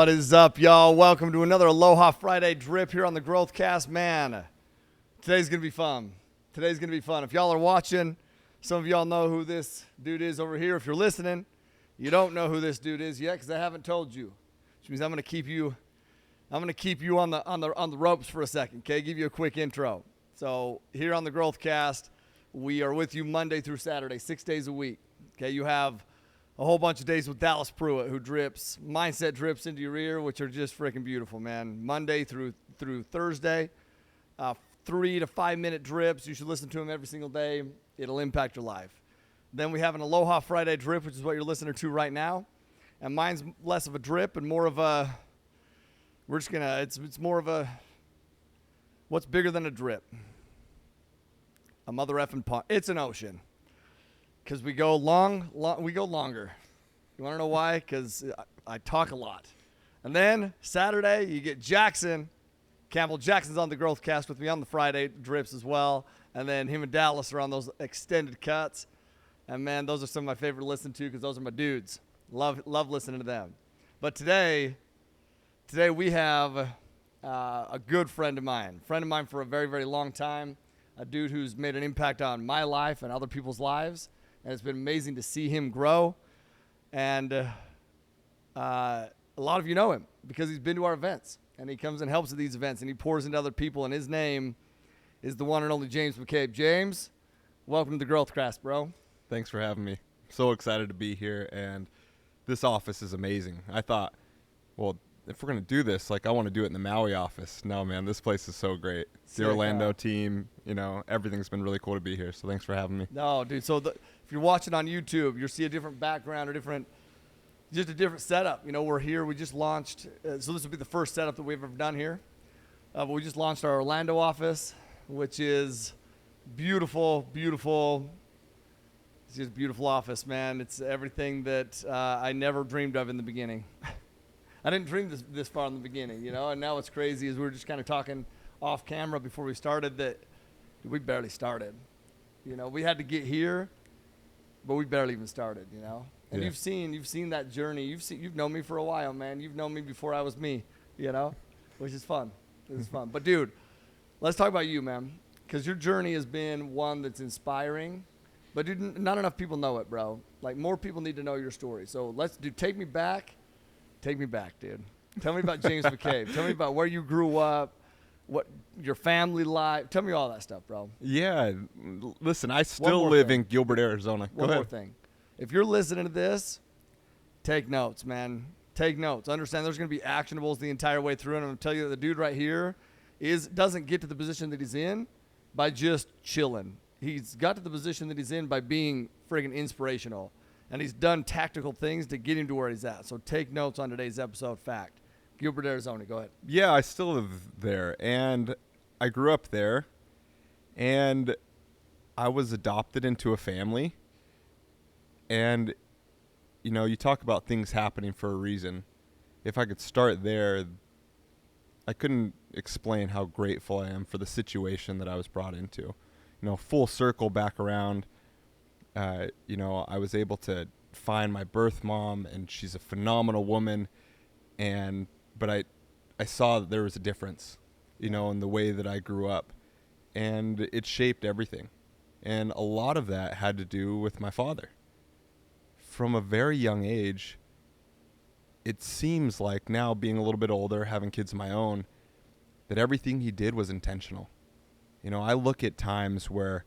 What is up, y'all? Welcome to another Aloha Friday drip here on the Growth Cast. Man, today's going to be fun. Today's going to be fun. If y'all are watching, some of y'all know who this dude is over here. If you're listening, you don't know who this dude is yet because I haven't told you. Which means I'm going to keep you on the ropes for a second, okay? Give you a quick intro. So, here on the Growth Cast, we are with you Monday through Saturday, 6 days a week. Okay, you have a whole bunch of days with Dallas Pruitt, who drips mindset drips into your ear, which are just freaking beautiful, man. Monday through Thursday, 3 to 5 minute drips. You should listen to them every single day. It'll impact your life. Then we have an Aloha Friday drip, which is what you're listening to right now. And mine's less of a drip and more of a, it's more of a, what's bigger than a drip? A mother effing pond. It's an ocean. Because we go we go longer. You want to know why? Because I talk a lot. And then Saturday, you get Jackson. Campbell Jackson's on the Growth Cast with me on the Friday drips as well. And then him and Dallas are on those extended cuts. And, man, those are some of my favorite to listen to because those are my dudes. Love listening to them. But today we have a good friend of mine for a very, very long time, a dude who's made an impact on my life and other people's lives. And it's been amazing to see him grow. And a lot of you know him because he's been to our events. And he comes and helps at these events. And he pours into other people. And his name is the one and only James McCabe. James, welcome to the Growth Cast, bro. Thanks for having me. So excited to be here. And this office is amazing. I thought, well, if we're going to do this, I want to do it in the Maui office. No, man, this place is so great. The Orlando team, everything's been really cool to be here. So thanks for having me. No, dude. So if you're watching on YouTube, you'll see a different background or just a different setup. We're here. We just launched. So this will be the first setup that we've ever done here. But we just launched our Orlando office, which is beautiful, beautiful. It's just a beautiful office, man. It's everything that I never dreamed of in the beginning. I didn't dream this far in the beginning, and now what's crazy is we were just kind of talking off camera before we started that we barely started. We had to get here, but we barely even started, And yeah. you've seen that journey. You've known me for a while, man. You've known me before I was me, which is fun. It's fun. But dude, let's talk about you, man, because your journey has been one that's inspiring. But dude, not enough people know it, bro. More people need to know your story. So take me back. Take me back, dude. Tell me about James McCabe. Tell me about where you grew up, what your family life. Tell me all that stuff, bro. Yeah. Listen, I still live in Gilbert, Arizona. One more thing. If you're listening to this, take notes, man. Take notes. Understand there's going to be actionables the entire way through. And I'm going to tell you that the dude right here doesn't get to the position that he's in by just chilling. He's got to the position that he's in by being friggin' inspirational. And he's done tactical things to get him to where he's at. So take notes on today's episode. Fact. Gilbert, Arizona. Go ahead. Yeah, I still live there. And I grew up there. And I was adopted into a family. And, you talk about things happening for a reason. If I could start there, I couldn't explain how grateful I am for the situation that I was brought into. Full circle back around. I was able to find my birth mom, and she's a phenomenal woman. But I saw that there was a difference, in the way that I grew up, and it shaped everything. And a lot of that had to do with my father. From a very young age, it seems like now, being a little bit older, having kids of my own, that everything he did was intentional. I look at times where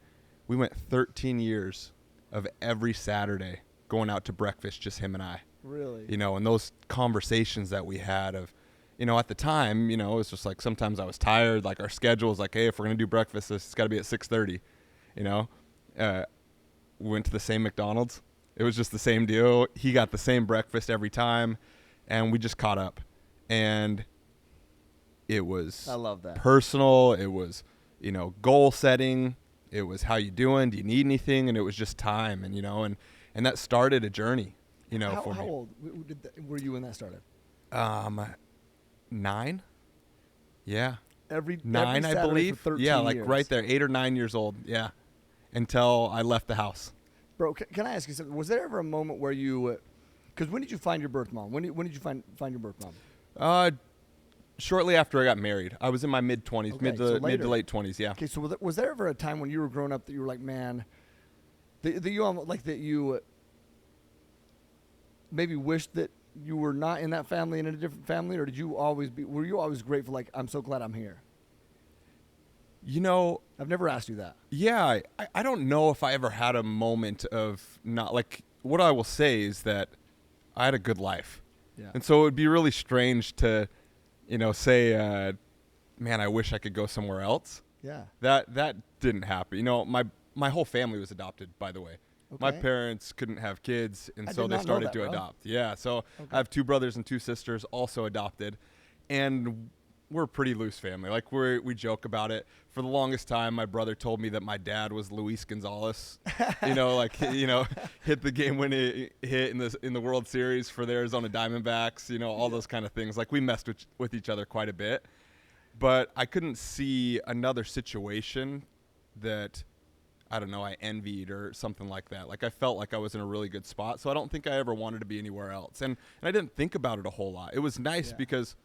we went 13 years of every Saturday going out to breakfast, just him and I. Really? And those conversations that we had of, at the time, it was just sometimes I was tired. Our schedule was hey, if we're going to do breakfast, it's got to be at 6:30, we went to the same McDonald's. It was just the same deal. He got the same breakfast every time, and we just caught up. And it was I love that. Personal. It was, goal setting. It was, how you doing? Do you need anything? And it was just time. And, and that started a journey, for me. How old were you when that started? 9. Yeah. Every 9, Saturday I believe. For 13 yeah, years. Right there, 8 or 9 years old. Yeah. Until I left the house. Bro, can I ask you something? Was there ever a moment where you, because when did you find your birth mom? When did you find your birth mom? Shortly after I got married. I was in my mid-20s, Okay, mid so to later. late 20s, yeah. Okay, so was there ever a time when you were growing up that you were like, man, that you like that you maybe wished that you were not in that family and in a different family, or were you always grateful, like, I'm so glad I'm here? You know, I've never asked you that. yeah, I don't know if I ever had a moment of not, like, what I will say is that I had a good life. Yeah. And so it would be really strange to, say, man, I wish I could go somewhere else. Yeah. That didn't happen. My whole family was adopted, by the way. My Okay. parents couldn't have kids, and I so did they not know started that, to bro. adopt. Yeah, so Okay. I have 2 brothers and 2 sisters, also adopted, and we're a pretty loose family. Like we joke about it. For the longest time, my brother told me that my dad was Luis Gonzalez. Hit the game-winning hit in the World Series for the Arizona Diamondbacks. All those kind of things. Like we messed with each other quite a bit. But I couldn't see another situation that, I don't know, I envied or something like that. Like I felt like I was in a really good spot, so I don't think I ever wanted to be anywhere else. And I didn't think about it a whole lot. It was nice because,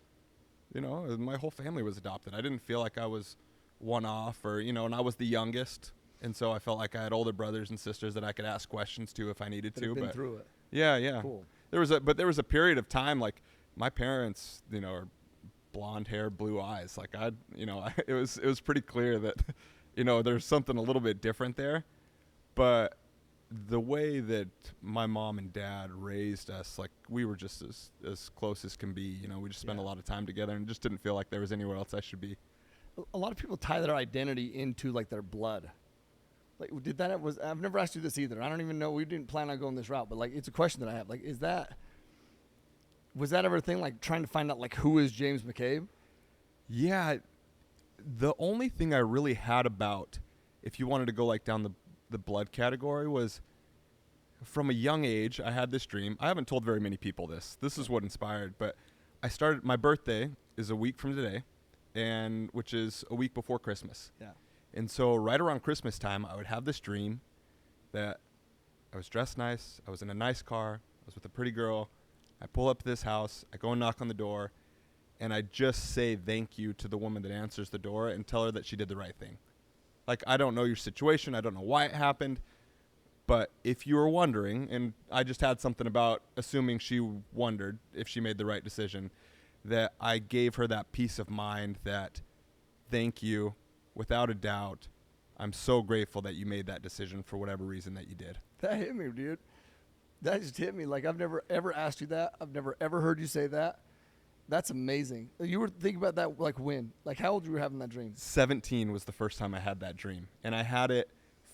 my whole family was adopted. I didn't feel like I was one off and I was the youngest. And so I felt like I had older brothers and sisters that I could ask questions to if I needed to. Been through it. Yeah. Cool. There was a period of time, like my parents, are blonde hair, blue eyes. Like it was pretty clear that, there's something a little bit different there. But the way that my mom and dad raised us, like we were just as close as can be. We just spent a lot of time together and just didn't feel like there was anywhere else I should be. A lot of people tie their identity into like their blood. Like I've never asked you this either. I don't even know. We didn't plan on going this route, but like it's a question that I have. Like, was that ever a thing? Like trying to find out like who is James McCabe? Yeah, the only thing I really had about, if you wanted to go like down the blood category, was from a young age I had this dream. I haven't told very many people this. This is what inspired, but my birthday is a week from today, and which is a week before Christmas. Yeah. And so right around Christmas time, I would have this dream that I was dressed nice, I was in a nice car, I was with a pretty girl. I pull up to this house, I go and knock on the door, and I just say thank you to the woman that answers the door and tell her that she did the right thing. Like, I don't know your situation, I don't know why it happened, but if you were wondering, and I just had something about assuming she wondered if she made the right decision, that I gave her that peace of mind that thank you, without a doubt, I'm so grateful that you made that decision for whatever reason that you did. That hit me, dude. That just hit me. Like I've never ever asked you that. I've never ever heard you say that. That's amazing. You were thinking about that like when? Like how old were you having that dream? 17 was the first time I had that dream. And I had it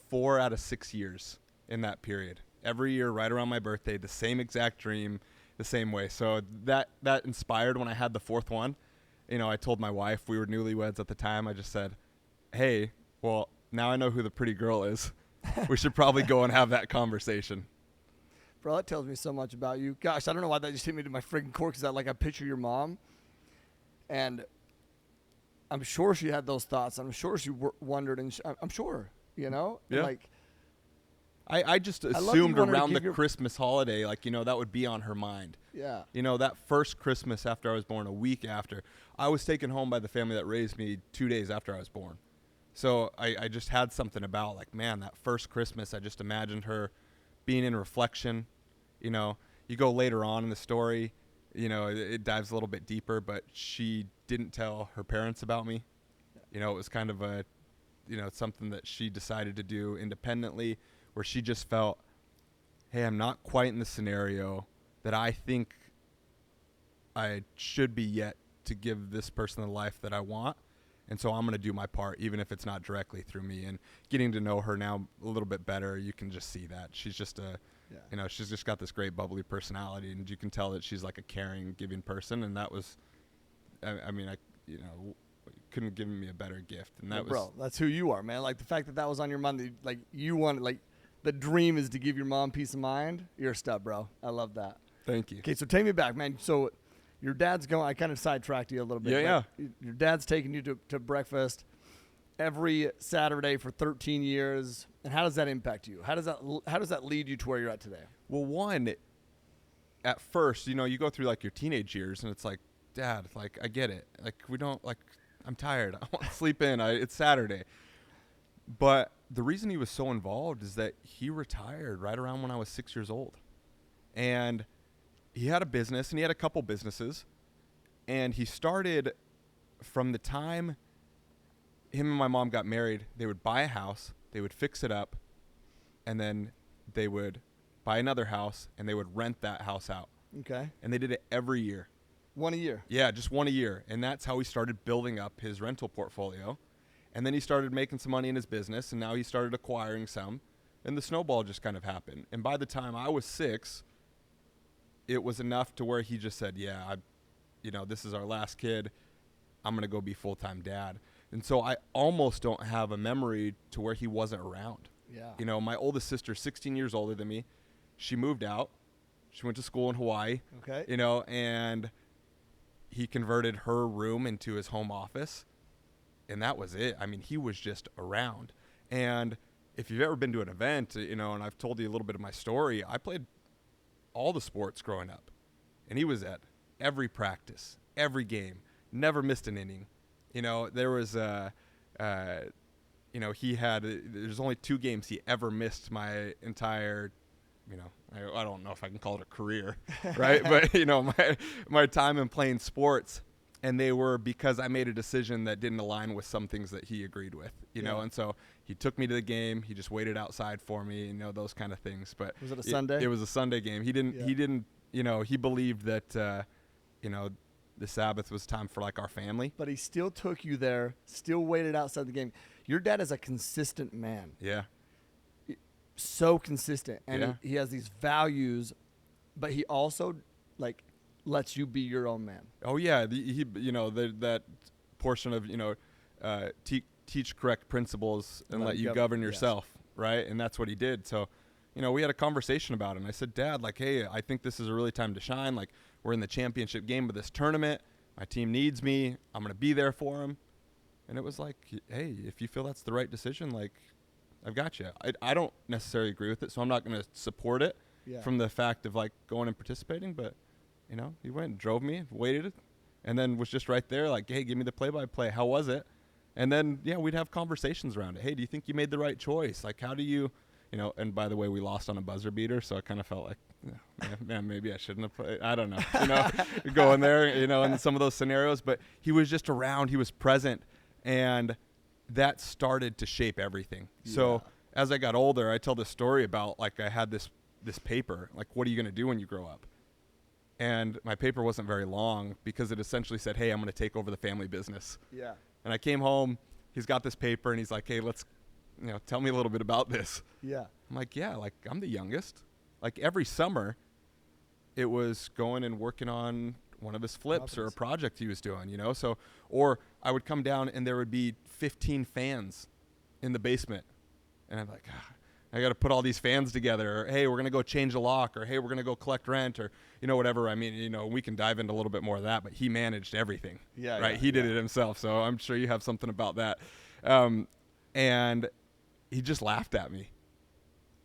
4 out of 6 years in that period. Every year, right around my birthday, the same exact dream, the same way. So that inspired when I had the 4th one. I told my wife, we were newlyweds at the time, I just said, hey, well, now I know who the pretty girl is. We should probably go and have that conversation. Bro, that tells me so much about you. Gosh, I don't know why that just hit me to my freaking core because I picture your mom, and I'm sure she had those thoughts. I'm sure she wondered, and I'm sure, Yeah. And like I just love assumed you wanted to around the give your- Christmas holiday, like, that would be on her mind. yeah, That first Christmas after I was born, a week after, I was taken home by the family that raised me 2 days after I was born. So I just had something about, like, man, that first Christmas, I just imagined her being in reflection. You go later on in the story, it dives a little bit deeper, but she didn't tell her parents about me. It was kind of something that she decided to do independently, where she just felt, hey, I'm not quite in the scenario that I think I should be yet to give this person the life that I want. And so I'm going to do my part, even if it's not directly through me. And getting to know her now a little bit better, you can just see that. She's just she's just got this great bubbly personality, and you can tell that she's like a caring, giving person. And that was, couldn't have given me a better gift. And that was, bro, that's who you are, man. Like the fact that was on your mind, like you wanted, like the dream is to give your mom peace of mind. You're a stud, bro. I love that. Thank you. Okay, so take me back, man. So your dad's going, I kind of sidetracked you a little bit. Yeah. Your dad's taking you to breakfast every Saturday for 13 years. And how does that impact you? How does that lead you to where you're at today? Well, one, at first, you go through like your teenage years, and it's like, Dad, like, I get it. Like, we don't, like, I'm tired. I want to sleep in. It's Saturday. But the reason he was so involved is that he retired right around when I was 6 years old. And he had a business, and he had a couple businesses. And he started from the time him and my mom got married, they would buy a house, they would fix it up, and then they would buy another house, and they would rent that house out. Okay. And they did it every year. One a year. Yeah, just one a year. And that's how he started building up his rental portfolio. And then he started making some money in his business, and now he started acquiring some. And the snowball just kind of happened. And by the time I was 6, it was enough to where he just said, yeah, this is our last kid. I'm going to go be full-time dad. And so I almost don't have a memory to where he wasn't around. Yeah. You know, my oldest sister, 16 years older than me, she moved out. She went to school in Hawaii. Okay. You know, and he converted her room into his home office. And that was it. I mean, he was just around. And if you've ever been to an event, you know, and I've told you a little bit of my story, I played all the sports growing up. And he was at every practice, every game, never missed an inning. You know, there was, there's only 2 games he ever missed my entire, you know, I don't know if I can call it a career, right? But, you know, my time in playing sports, and they were because I made a decision that didn't align with some things that he agreed with, you know, and so he took me to the game. He just waited outside for me, you know, those kind of things. But was it a Sunday? It was a Sunday game. He didn't, you know, he believed that, you know, the Sabbath was time for like our family. But he still took you there, still waited outside the game. Your dad is a consistent man. Yeah. So consistent. And Yeah. he has these values, but he also, like, lets you be your own man. Oh yeah, that portion of, you know, teach correct principles and let you govern yourself, right? And that's what he did. So, you know, we had a conversation about it, and I said, Dad, like, hey, I think this is a really time to shine. Like, we're in the championship game of this tournament. My team needs me. I'm gonna be there for him. And it was like, hey, if you feel that's the right decision, like, I've got you. I don't necessarily agree with it, so I'm not gonna support it from the fact of like going and participating, but. You know, he went and drove me, waited, and then was just right there like, hey, give me the play-by-play. How was it? And then, yeah, we'd have conversations around it. Hey, do you think you made the right choice? Like, how do you know, and by the way, we lost on a buzzer beater, so I kind of felt like, man, maybe I shouldn't have played. I don't know, you know, going there, you know, in some of those scenarios. But he was just around. He was present, and that started to shape everything. Yeah. So as I got older, I tell this story about, like, I had this paper, like, what are you going to do when you grow up? And my paper wasn't very long because it essentially said, hey, I'm going to take over the family business. Yeah. And I came home, he's got this paper, and he's like, hey, let's, you know, tell me a little bit about this. Yeah. I'm like, yeah, like, I'm the youngest. Like, every summer, it was going and working on one of his flips or a project he was doing, you know? So, or I would come down, and there would be 15 fans in the basement. And I'm like, I got to put all these fans together, or, hey, we're going to go change a lock, or, hey, we're going to go collect rent, or, you know, whatever. I mean, you know, we can dive into a little bit more of that, but he managed everything, right? He did it himself. So I'm sure you have something about that. And he just laughed at me,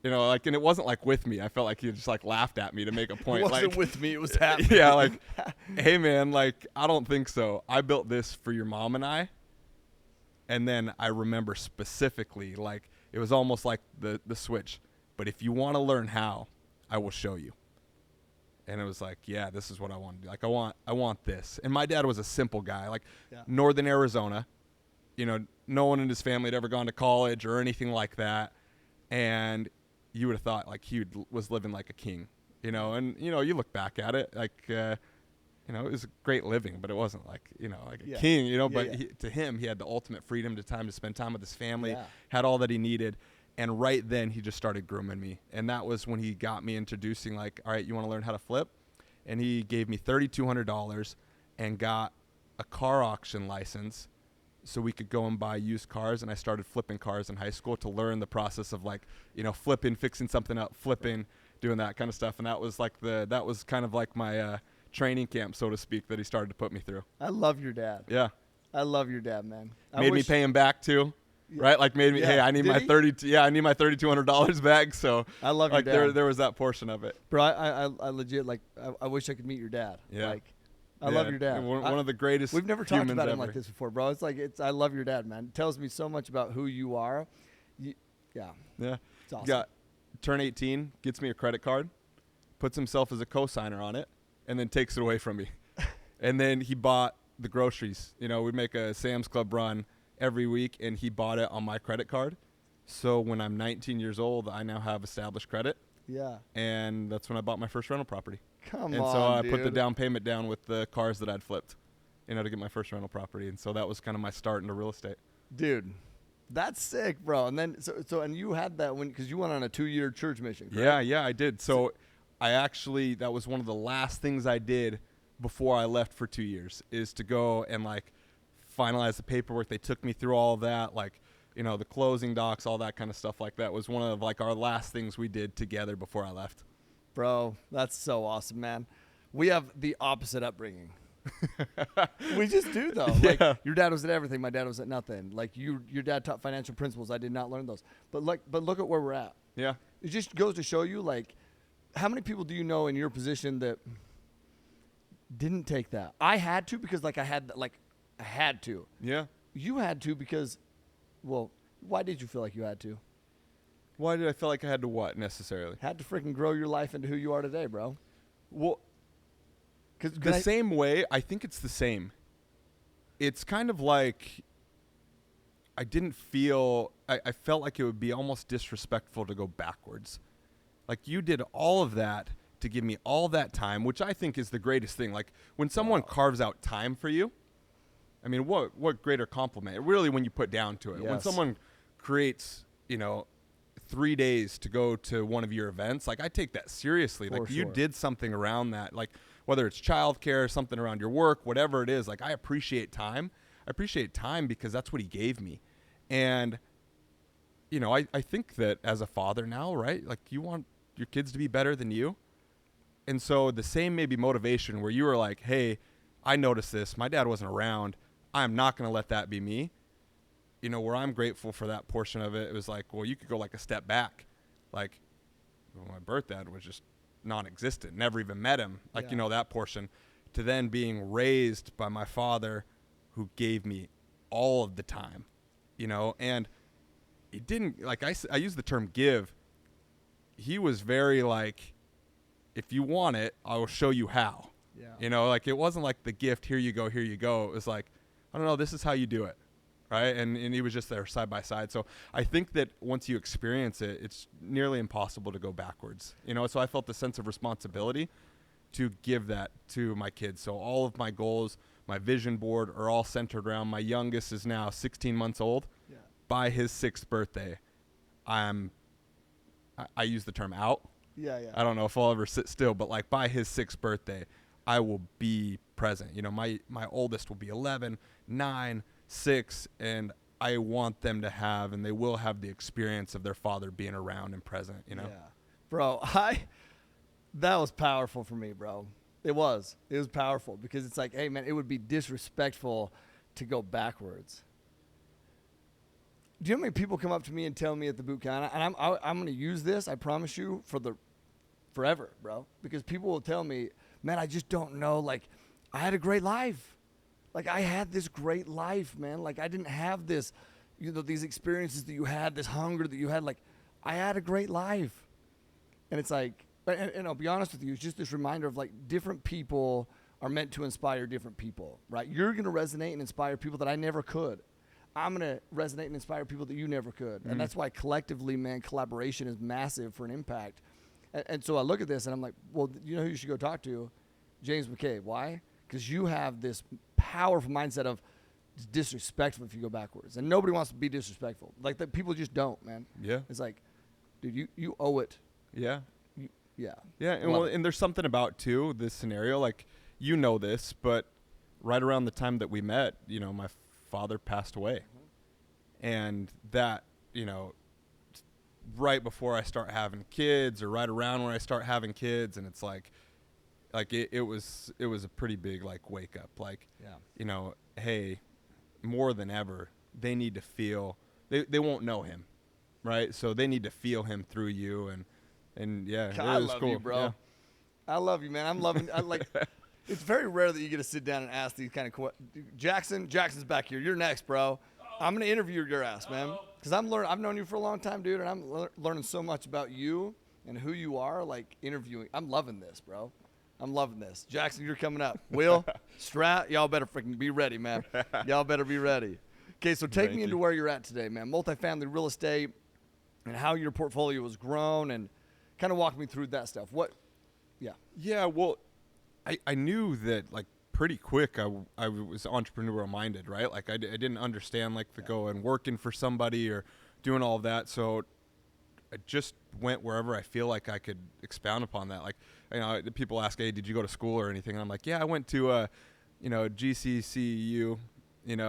you know, like, and it wasn't like with me. I felt like he just like laughed at me to make a point. It wasn't like, with me. It was happening. Yeah. Like, hey man, like, I don't think so. I built this for your mom and I. And then I remember specifically, like, it was almost like the switch. But if you want to learn how, I will show you. And it was like, yeah, this is what I want to do. Like, I want this. And my dad was a simple guy, like Northern Arizona. You know, no one in his family had ever gone to college or anything like that. And you would have thought, like, was living like a king, you know. And, you know, you look back at it, like, you know, it was a great living, but it wasn't like, you know, like a king, you know, but to him, he had the ultimate freedom to spend time with his family, had all that he needed. And right then he just started grooming me. And that was when he got me introducing, like, all right, you want to learn how to flip? And he gave me $3,200 and got a car auction license so we could go and buy used cars. And I started flipping cars in high school to learn the process of, like, you know, flipping, fixing something up, flipping, doing that kind of stuff. And that was like that was kind of like my, training camp, so to speak, that he started to put me through. I love your dad. Yeah. I love your dad, man. Made me pay him back too. Right? Like, made me, hey, I need my I need my $3,200 back. So I love your dad. There was that portion of it. Bro, I legit, like, I wish I could meet your dad. Yeah. Like, I love your dad. One of the greatest. We've never talked about him ever. like this before, bro. I love your dad, man. It tells me so much about who you are. Yeah. Yeah. It's awesome. Turn 18, gets me a credit card, puts himself as a co-signer on it, and then takes it away from me. And then he bought the groceries. You know, we make a Sam's Club run every week, and he bought it on my credit card. So when I'm 19 years old, I now have established credit. Yeah. And that's when I bought my first rental property. Come on, And so I dude. put the down payment down with the cars that I'd flipped, you know, to get my first rental property. And so that was kind of my start into real estate. Dude, that's sick, bro. And then and you had that because you went on a 2-year church mission, correct? Yeah, I did. So that was one of the last things I did before I left for 2 years, is to go and like finalize the paperwork. They took me through all of that, like, you know, the closing docs, all that kind of stuff like that was one of like our last things we did together before I left. Bro, that's so awesome, man. We have the opposite upbringing. We just do, though. Yeah. Like, your dad was at everything. My dad was at nothing. Like, your dad taught financial principles. I did not learn those. But look at where we're at. Yeah. It just goes to show you, like, how many people do you know in your position that didn't take that? I had to because, like, I had to. Yeah. You had to because, well, why did you feel like you had to? Why did I feel like I had to what necessarily? Had to freaking grow your life into who you are today, bro. Well, Because same way, I think it's the same. It's kind of like I felt like it would be almost disrespectful to go backwards. Like, you did all of that to give me all that time, which I think is the greatest thing. Like, when someone carves out time for you, I mean, what greater compliment, really, when you put down to it. Yes. When someone creates, you know, 3 days to go to one of your events, like, I take that seriously. For like, sure. you did something around that, like, whether it's childcare, something around your work, whatever it is. Like, I appreciate time. I appreciate time because that's what he gave me. And, you know, I think that as a father now, right, like, you want your kids to be better than you. And so the same maybe motivation where you were like, hey, I noticed this. My dad wasn't around. I'm not going to let that be me. You know, where I'm grateful for that portion of it, it was like, well, you could go like a step back. Like, well, my birth dad was just non-existent, never even met him. Like, Yeah. you know, that portion, to then being raised by my father who gave me all of the time, you know, and it didn't, like, I use the term give. He was very like, if you want it, I will show you how. Yeah. You know, like, it wasn't like the gift, here you go, here you go. It was like, I don't know, this is how you do it. Right. And he was just there side by side. So I think that once you experience it, it's nearly impossible to go backwards. You know, so I felt the sense of responsibility to give that to my kids. So all of my goals, my vision board are all centered around my youngest is now 16 months old. Yeah. By his 6th birthday, I use the term out. Yeah. I don't know if I'll ever sit still, but like by his 6th birthday, I will be present. You know, my oldest will be 11, 9, 6, and I want them to have, and they will have, the experience of their father being around and present, you know? Yeah. Bro, that was powerful for me, bro. It was powerful because it's like, hey, man, it would be disrespectful to go backwards. Do you know how many people come up to me and tell me at the boot camp, and I'm going to use this, I promise you, forever, bro, because people will tell me, man, I just don't know, like, I had a great life. Like, I had this great life, man. Like, I didn't have this, you know, these experiences that you had, this hunger that you had. Like, I had a great life. And it's like, and I'll be honest with you, it's just this reminder of, like, different people are meant to inspire different people, right? You're going to resonate and inspire people that I never could. I'm going to resonate and inspire people that you never could. Mm-hmm. And that's why collectively, man, collaboration is massive for an impact. And so I look at this and I'm like, well, you know who you should go talk to? James McCabe. Why? Because you have this powerful mindset of it's disrespectful if you go backwards. And nobody wants to be disrespectful. Like, that people just don't, man. Yeah. It's like, dude, you owe it. Yeah. Yeah. Yeah. And there's something about, too, this scenario, like, you know this, but right around the time that we met, you know, my father passed away. Mm-hmm. And that, you know, right before I start having kids or right around when I start having kids, and it's like it was a pretty big, like, wake up, like, Yeah. you know, hey, more than ever, they need to feel, they won't know him, right? So they need to feel him through you, and yeah, God, I it was love cool. you, bro. Yeah. I love you, man. I'm loving, It's very rare that you get to sit down and ask these kind of questions. Jackson's back here. You're next, bro. I'm going to interview your ass, man. Because I've known you for a long time, dude, and I'm learning so much about you and who you are, like interviewing. I'm loving this, bro. I'm loving this. Jackson, you're coming up. Will, Strat, y'all better freaking be ready, man. Y'all better be ready. Okay, so take me into where you're at today, man. Multifamily real estate and how your portfolio has grown, and kind of walk me through that stuff. Yeah, well, I knew that, like, pretty quick I was entrepreneurial minded, right? Like, I didn't understand, like, the going working for somebody or doing all of that. So I just went wherever I feel like I could expound upon that. Like, you know, people ask, hey, did you go to school or anything? And I'm like, yeah, I went to, GCCU, and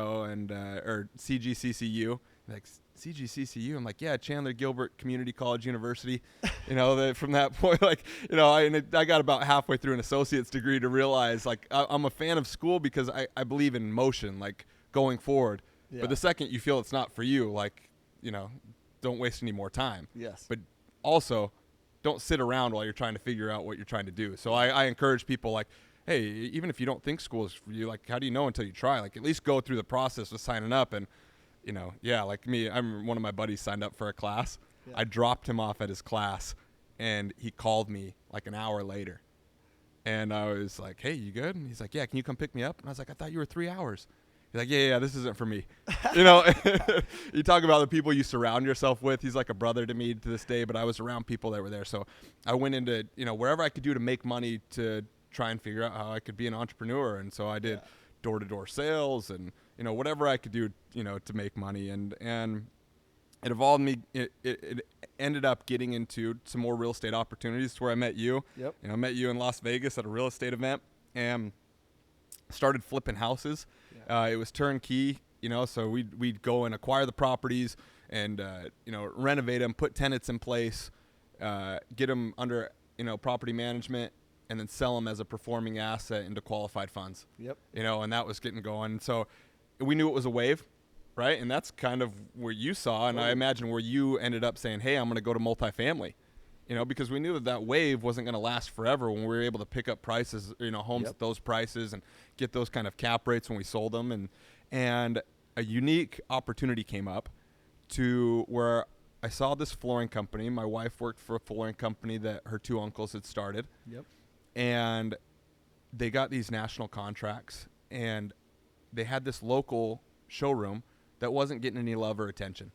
or CGCCU. Like, CGCCU. I'm like, yeah, Chandler Gilbert Community College University. From that point, like, I got about halfway through an associate's degree to realize, like, I'm a fan of school because I believe in motion, like, going forward. Yeah. But the second you feel it's not for you, like, don't waste any more time. Yes. But also, don't sit around while you're trying to figure out what you're trying to do. So I encourage people, like, hey, even if you don't think school is for you, like, how do you know until you try? Like, at least go through the process of signing up. And, like me, one of my buddies signed up for a class. Yeah. I dropped him off at his class, and he called me like an hour later. And I was like, hey, you good? And he's like, yeah, can you come pick me up? And I was like, I thought you were 3 hours. He's like, yeah, this isn't for me. You talk about the people you surround yourself with. He's like a brother to me to this day, but I was around people that were there. So I went into, wherever I could do to make money to try and figure out how I could be an entrepreneur. And so I did door-to-door sales and, whatever I could do, to make money. And it evolved me. It ended up getting into some more real estate opportunities to where I met you. Yep. I met you in Las Vegas at a real estate event and started flipping houses. Yeah. It was turnkey, so we'd go and acquire the properties and, renovate them, put tenants in place, get them under, property management, and then sell them as a performing asset into qualified funds. Yep. And that was getting going. And so we knew it was a wave, right? And that's kind of where you saw, and I imagine where you ended up saying, hey, I'm going to go to multifamily, because we knew that wave wasn't going to last forever when we were able to pick up prices, homes at those prices and get those kind of cap rates when we sold them. And a unique opportunity came up to where I saw this flooring company. My wife worked for a flooring company that her two uncles had started. Yep. And they got these national contracts, and they had this local showroom that wasn't getting any love or attention.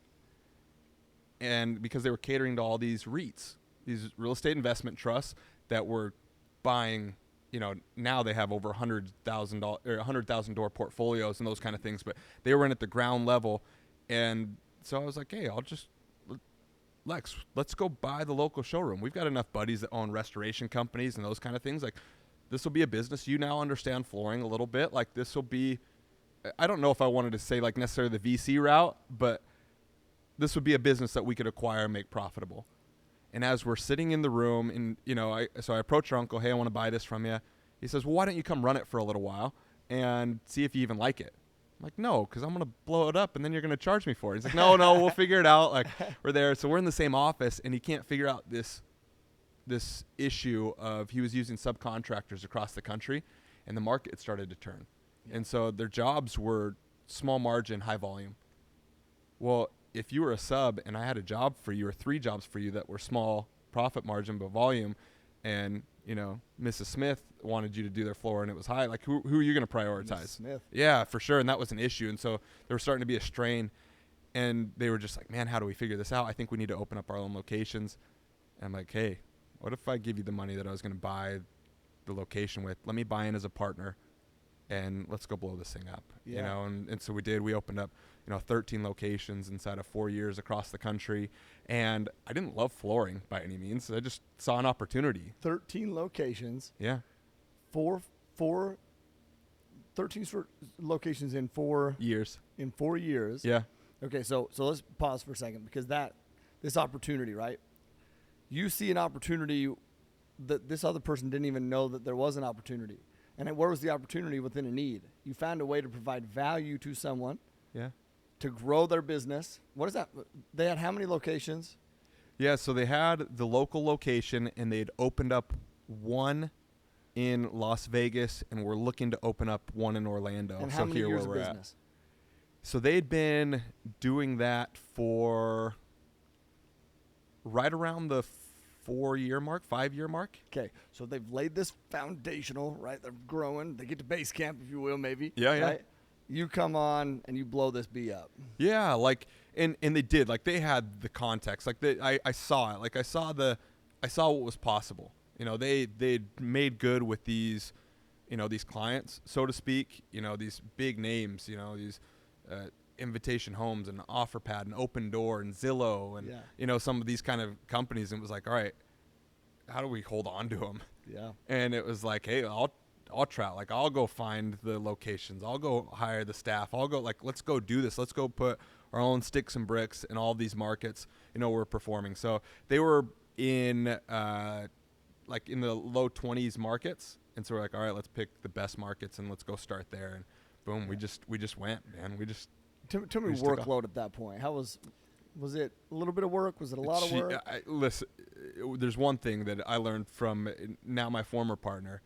And because they were catering to all these REITs, these real estate investment trusts that were buying, now they have over $100,000 door portfolios and those kind of things, but they were in at the ground level. And so I was like, hey, Lex, let's go buy the local showroom. We've got enough buddies that own restoration companies and those kind of things. Like, this will be a business. You now understand flooring a little bit. Like, this will be, I don't know if I wanted to say like necessarily the VC route, but this would be a business that we could acquire and make profitable. And as we're sitting in the room, and so I approach our uncle, hey, I want to buy this from you. He says, well, why don't you come run it for a little while and see if you even like it? I'm like, no, because I'm going to blow it up and then you're going to charge me for it. He's like, no, we'll figure it out. Like, we're there. So we're in the same office, and he can't figure out this issue of he was using subcontractors across the country, and the market started to turn. Yeah. And so their jobs were small margin, high volume. Well, if you were a sub and I had a job for you or 3 jobs for you that were small profit margin but volume, and Mrs. Smith wanted you to do their floor and it was high, like who are you going to prioritize? Mrs. Smith. Yeah, for sure. And that was an issue. And so there was starting to be a strain, and they were just like, man, how do we figure this out? I think we need to open up our own locations. And I'm like, hey, what if I give you the money that I was going to buy the location with? Let me buy in as a partner, and let's go blow this thing up. Yeah. And so we did. We opened up 13 locations inside of 4 years across the country. And I didn't love flooring by any means. I just saw an opportunity. 13 locations. Yeah. 13 locations in 4 years. In 4 years. Yeah. Okay, so let's pause for a second, because this opportunity, right? You see an opportunity that this other person didn't even know that there was an opportunity. And where was the opportunity? Within a need. You found a way to provide value to someone. Yeah. To grow their business. What is that? They had how many locations? Yeah, so they had the local location, and they'd opened up one in Las Vegas, and we're looking to open up one in Orlando. And so how many here years where of we're business? at. So they'd been doing that for right around the 4-year mark, 5-year mark. Okay, so they've laid this foundational, right? They're growing. They get to base camp, if you will, maybe. Yeah, yeah. Right? You come on and you blow this bee up. Yeah, like and they did. Like they had the context. Like I saw it. Like I saw what was possible. You know, they'd made good with these, you know, these clients, so to speak. You know, these big names. You know, these Invitation Homes and OfferPad and Open Door and Zillow and you know, some of these kind of companies. And it was like, all right, how do we hold on to them? Yeah. And it was like, hey, I'll try. Like, I'll go find the locations. I'll go hire the staff. I'll go, like, let's go do this. Let's go put our own sticks and bricks in all these markets, you know, we're performing. So they were in, like, in the low 20s markets. And so we're like, all right, let's pick the best markets and let's go start there. And boom, we just went, man. Tell me workload at that point. How was it a little bit of work? Was it a lot of work? Listen, there's one thing that I learned from now my former partner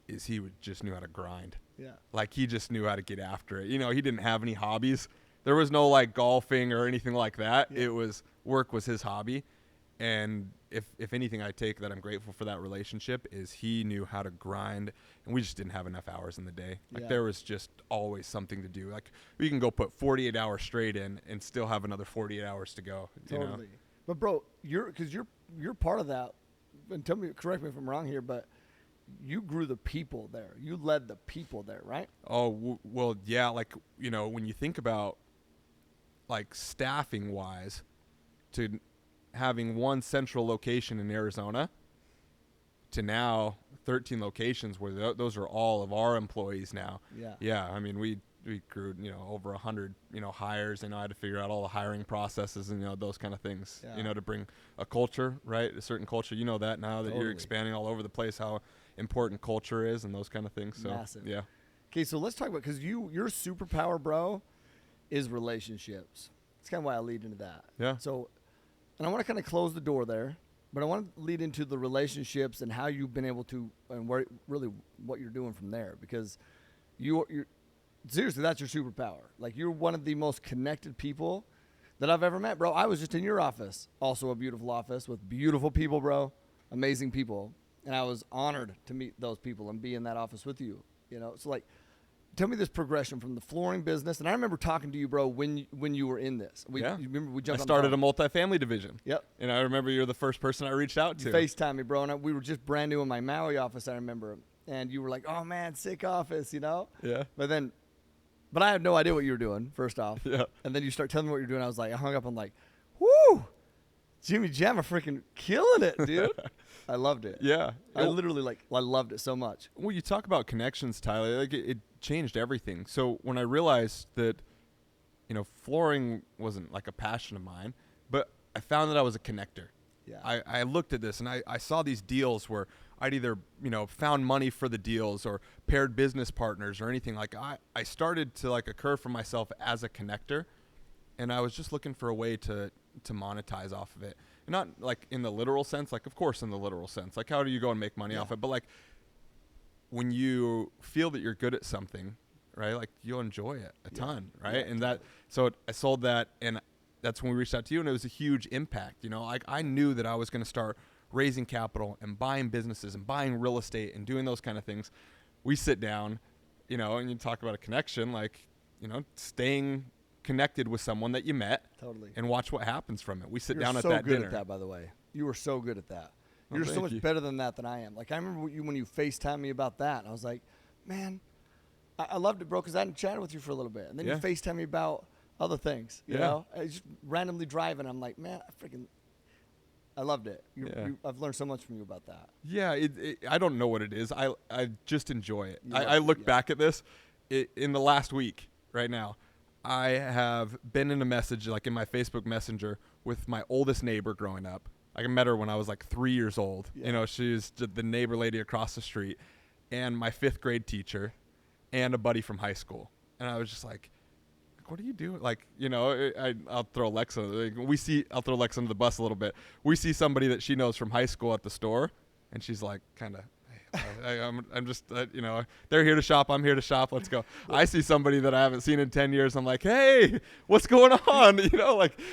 is just knew how to grind. Yeah. Like he just knew how to get after it. You know, he didn't have any hobbies. There was no like golfing or anything like that. Yeah. It was work was his hobby. And if anything I take that I'm grateful for that relationship is he knew how to grind, and we just didn't have enough hours in the day. Like there was just always something to do. Like we can go put 48 hours straight in and still have another 48 hours to go. Totally. You know? But bro, you're part of that. And correct me if I'm wrong here, but you grew the people there. You led the people there, right? Oh, well, yeah. Like, you know, when you think about like staffing wise to having one central location in Arizona to now 13 locations where those are all of our employees now. Yeah. Yeah. I mean, we grew, you know, over 100, you know, hires, and I had to figure out all the hiring processes and, you know, those kind of things, you know, to bring a culture, right? A certain culture, you know, that now that you're expanding all over the place, how important culture is and those kind of things. So, massive. Yeah. Okay. So let's talk about, cause your superpower, bro, is relationships. That's kind of why I lead into that. Yeah. So, and I want to kind of close the door there, but I want to lead into the relationships and how you've been able to, and where really what you're doing from there, because you're seriously, that's your superpower. Like you're one of the most connected people that I've ever met, bro. I was just in your office, also a beautiful office with beautiful people, bro, amazing people, and I was honored to meet those people and be in that office with you. You know, so like, tell me this progression from the flooring business. And I remember talking to you, bro, when you were in this. You remember we jumped I on started the a multifamily division. Yep. And I remember you're the first person I reached out to. You FaceTime me, bro. And we were just brand new in my Maui office, I remember. And you were like, oh, man, sick office, you know? Yeah. But I had no idea what you were doing, first off. Yeah. And then you start telling me what you're doing. I was like, I hung up. I'm like, whoo, Jimmy Jam are freaking killing it, dude. I loved it. Yeah. I literally, I loved it so much. Well, you talk about connections, Tyler. Like it changed everything. So when I realized that, you know, flooring wasn't like a passion of mine, but I found that I was a connector. Yeah. I looked at this and I saw these deals where I'd either, you know, found money for the deals or paired business partners or anything. Like I started to like occur for myself as a connector, and I was just looking for a way to monetize off of it. And not like in the literal sense, like of course in the literal sense, like how do you go and make money off it? But like when you feel that you're good at something, right? Like you'll enjoy it a ton, right? Yeah, and so I sold that, and that's when we reached out to you, and it was a huge impact. You know, like I knew that I was going to start raising capital and buying businesses and buying real estate and doing those kind of things. We sit down, you know, and you talk about a connection, like, you know, staying connected with someone that you met. Totally. And watch what happens from it. We sit You're down at so that good dinner. at that, by the way. You were so good at that. Oh, You're so thank much you. better than that than I am. Like I remember when you FaceTimed me about that, and I was like, man, I loved it, bro, because I hadn't chatted with you for a little bit, and then you FaceTimed me about other things. You know, I just randomly driving. I'm like, man, I loved it. I've learned so much from you about that. Yeah, I don't know what it is. I just enjoy it. I look back at this in the last week right now. I have been in a message, like in my Facebook Messenger, with my oldest neighbor growing up. I met her when I was like 3 years old. Yeah. You know, she's the neighbor lady across the street, and my 5th grade teacher, and a buddy from high school. And I was just like, what are you doing? Like, you know, I'll throw Alexa. I'll throw Alexa under the bus a little bit. We see somebody that she knows from high school at the store, and she's like, kind of, hey, I'm just, they're here to shop. I'm here to shop. Let's go. I see somebody that I haven't seen in 10 years. I'm like, hey, what's going on?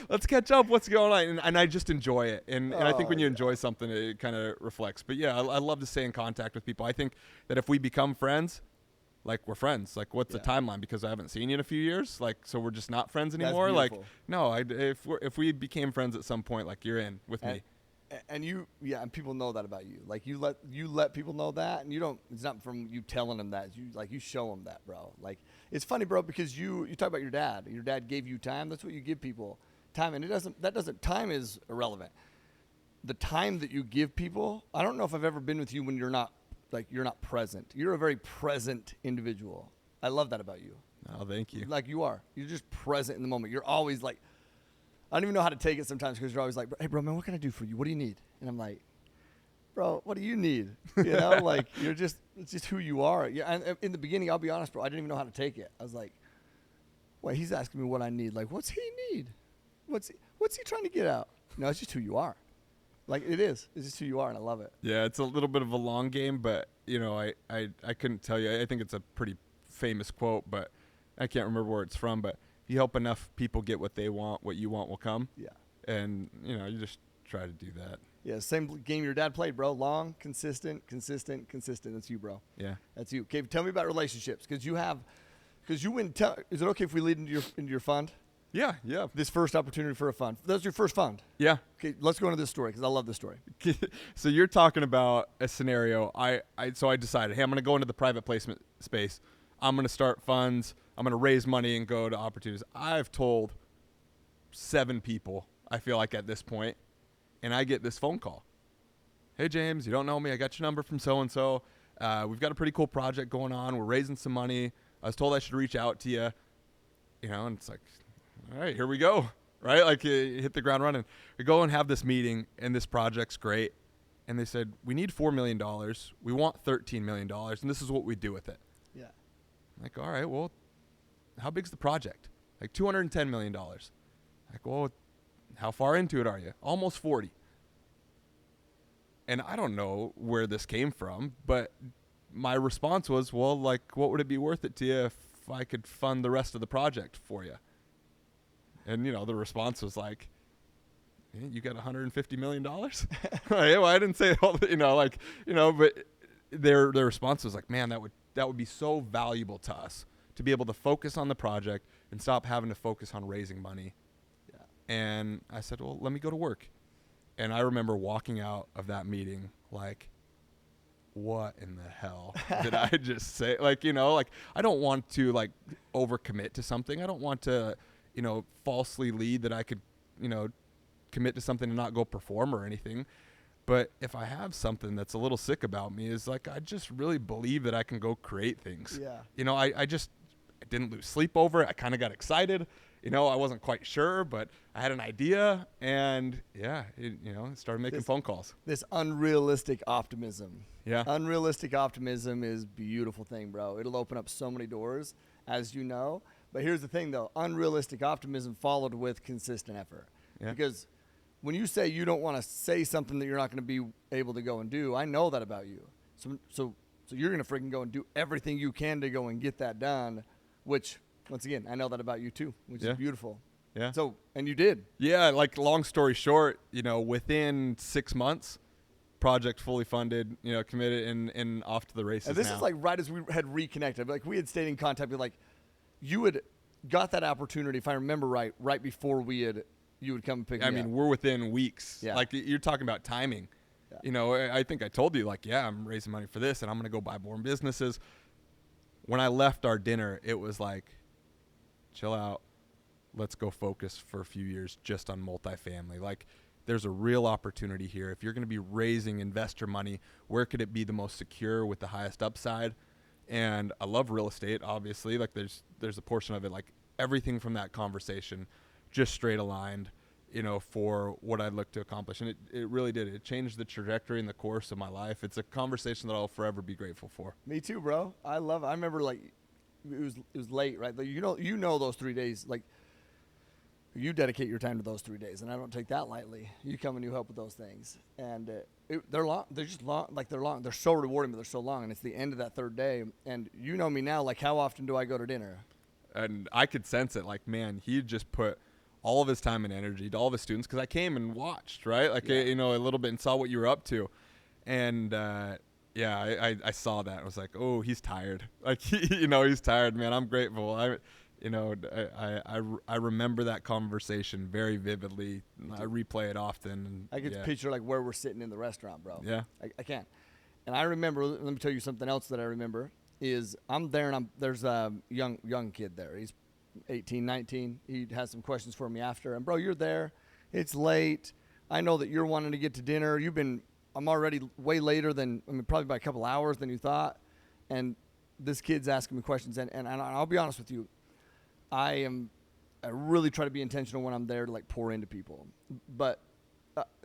Let's catch up. What's going on? And I just enjoy it. And I think when you enjoy something, it kind of reflects. But yeah, I love to stay in contact with people. I think that if we become friends, like we're friends. Like what's the timeline? Because I haven't seen you in a few years. Like, so we're just not friends anymore. Like, no, if we became friends at some point, like you're in with me. And and people know that about you. Like you let people know that, and you don't. It's not from you telling them that. You show them that, bro. Like it's funny, bro, because you talk about your dad. Your dad gave you time. That's what you give people, time, and time is irrelevant. The time that you give people. I don't know if I've ever been with you when you're not present. You're a very present individual. I love that about you. Oh, thank you. Like you are. You're just present in the moment. You're always like. I don't even know how to take it sometimes because you're always like, hey, bro, man, what can I do for you? What do you need? And I'm like, bro, what do you need? Like it's just who you are. Yeah. And in the beginning, I'll be honest, bro, I didn't even know how to take it. I was like, wait, he's asking me what I need. Like, what's he need? What's he trying to get out? No, it's just who you are. Like it is. It's just who you are, and I love it. Yeah, it's a little bit of a long game, but I couldn't tell you. I think it's a pretty famous quote, but I can't remember where it's from, but you help enough people get what they want, what you want will come. Yeah. And, you just try to do that. Yeah, same game your dad played, bro. Long, consistent. That's you, bro. Yeah. That's you. Okay, tell me about relationships. Is it okay if we lead into your fund? Yeah. This first opportunity for a fund. That's your first fund? Yeah. Okay, let's go into this story because I love this story. So you're talking about a scenario. So I decided, hey, I'm going to go into the private placement space. I'm going to start funds. I'm going to raise money and go to opportunities. I've told 7 people, I feel like at this point, and I get this phone call. Hey, James, you don't know me. I got your number from so-and-so. We've got a pretty cool project going on. We're raising some money. I was told I should reach out to you. And it's like, all right, here we go. Right? Like you hit the ground running. We go and have this meeting, and this project's great. And they said, we need $4 million. We want $13 million, and this is what we do with it. Yeah. I'm like, all right, well, how big's the project? Like $210 million. Like, well, how far into it are you? Almost 40. And I don't know where this came from, but my response was, well, like, what would it be worth it to you if I could fund the rest of the project for you? And, the response was like, you got $150 million? Well, I didn't say all, but their response was like, man, that would be so valuable to us to be able to focus on the project and stop having to focus on raising money. Yeah. And I said, well, let me go to work. And I remember walking out of that meeting like, what in the hell did I just say? Like, I don't want to overcommit to something. I don't want to, falsely lead that I could, commit to something and not go perform or anything. But if I have something that's a little sick about me is like, I just really believe that I can go create things. Yeah. I didn't lose sleep over it. I kind of got excited. I wasn't quite sure, but I had an idea, and started making phone calls. This unrealistic optimism. Yeah. Unrealistic optimism is a beautiful thing, bro. It'll open up so many doors, as you know. But here's the thing, though. Unrealistic optimism followed with consistent effort. Yeah. Because when you say you don't want to say something that you're not going to be able to go and do, I know that about you. So you're going to freaking go and do everything you can to go and get that done, which, once again, I know that about you too, which is beautiful. Yeah. So, and you did. Yeah, long story short, within 6 months, project fully funded, committed and off to the races. And this is right as we had reconnected. We had stayed in contact with you had got that opportunity, if I remember right before you would come and pick me up. I mean, we're within weeks. Yeah. You're talking about timing. Yeah. I think I told you I'm raising money for this and I'm going to go buy more businesses. When I left our dinner, it was like, chill out. Let's go focus for a few years just on multifamily. There's a real opportunity here. If you're going to be raising investor money, where could it be the most secure with the highest upside? And I love real estate, obviously. There's a portion of it, everything from that conversation, just straight aligned, for what I'd look to accomplish. And it really did. It changed the trajectory and the course of my life. It's a conversation that I'll forever be grateful for. Me too, bro. I love it. I remember it was late, right? You know those 3 days, you dedicate your time to those 3 days, and I don't take that lightly. You come and you help with those things, and they're long. They're just long. Like they're long. They're so rewarding, but they're so long, and it's the end of that third day. And you know me now. Like, how often do I go to dinner? And I could sense it. Like, man, he just put all of his time and energy to all of his students, because I came and watched, right? Like, Yeah. a little bit, and saw what you were up to. And, I saw that. I was like, oh, he's tired. Like, he's tired, man. I'm grateful. I remember that conversation very vividly. I replay it often. And I get to picture like where we're sitting in the restaurant, bro. Yeah. I can. And I remember, let me tell you something else that I remember is I'm there, and there's a young kid there. He's 18, 19. He has some questions for me after. And bro, you're there. It's late. I know that you're wanting to get to dinner. I'm already way later than, probably by a couple hours than you thought. And this kid's asking me questions. And I'll be honest with you. I really try to be intentional when I'm there to like pour into people. But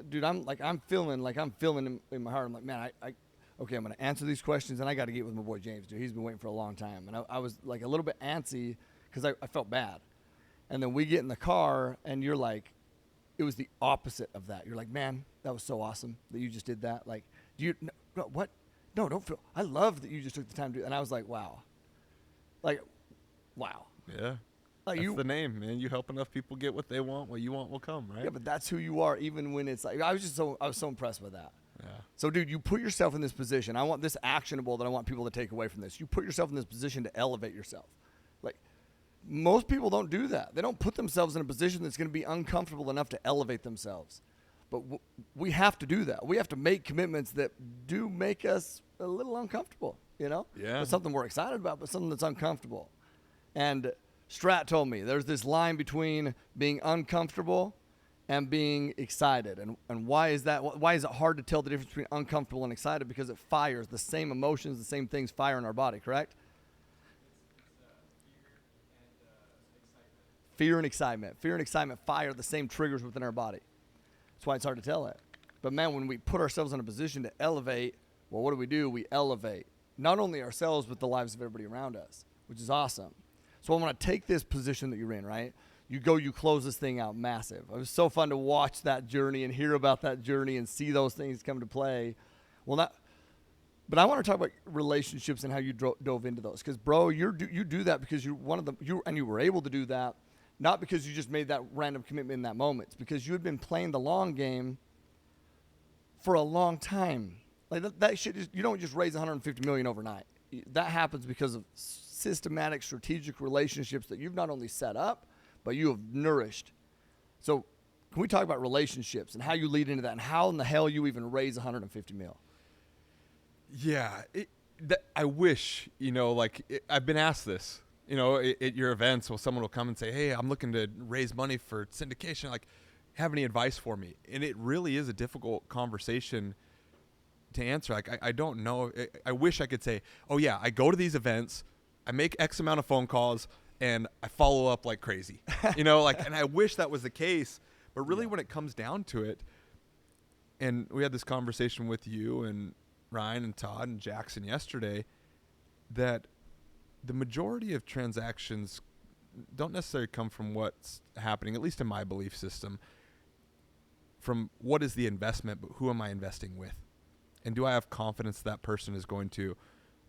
dude, I'm feeling in my heart. I'm like, man, okay, I'm going to answer these questions, and I got to get with my boy James, dude. He's been waiting for a long time. And I was like a little bit antsy because I felt bad. And then we get in the car, and you're like, it was the opposite of that. You're like, man, that was so awesome that you just did that. Like, what? No, don't feel. I love that you just took the time to do it. And I was like, wow. Like, wow. Yeah. That's the name, man. You help enough people get what they want. What you want will come, right? Yeah, but that's who you are, even when it's like, I was so impressed with that. Yeah. So, dude, you put yourself in this position. I want this actionable that I want people to take away from this. You put yourself in this position to elevate yourself. Like, most people don't do that. They don't put themselves in a position that's going to be uncomfortable enough to elevate themselves. But we have to do that. We have to make commitments that do make us a little uncomfortable, Yeah. It's something we're excited about, but something that's uncomfortable. And Strat told me there's this line between being uncomfortable and being excited. And why is that? Why is it hard to tell the difference between uncomfortable and excited? Because it fires the same emotions, the same things fire in our body, correct? Fear and excitement. Fear and excitement fire the same triggers within our body. That's why it's hard to tell it. But man, when we put ourselves in a position to elevate, well, what do? We elevate. Not only ourselves, but the lives of everybody around us, which is awesome. So I want to take this position that you're in, right? You close this thing out massive. It was so fun to watch that journey and hear about that journey and see those things come to play. But I want to talk about relationships and how you dove into those. Because, bro, you do that because you're one of them. You were able to do that, not because you just made that random commitment in that moment. It's because you had been playing the long game for a long time. Like that shit you don't just raise $150 million overnight. That happens because of systematic, strategic relationships that you've not only set up, but you have nourished. So can we talk about relationships and how you lead into that and how in the hell you even raise $150 million? Yeah. I wish, I've been asked this, at your events, someone will come and say, hey, I'm looking to raise money for syndication. Like, have any advice for me? And it really is a difficult conversation to answer. Like, I don't know. I wish I could say, oh yeah, I go to these events, I make X amount of phone calls, and I follow up like crazy, and I wish that was the case, but really when it comes down to it, and we had this conversation with you and Ryan and Todd and Jackson yesterday, that the majority of transactions don't necessarily come from what's happening, at least in my belief system, from what is the investment, but who am I investing with? And do I have confidence that person is going to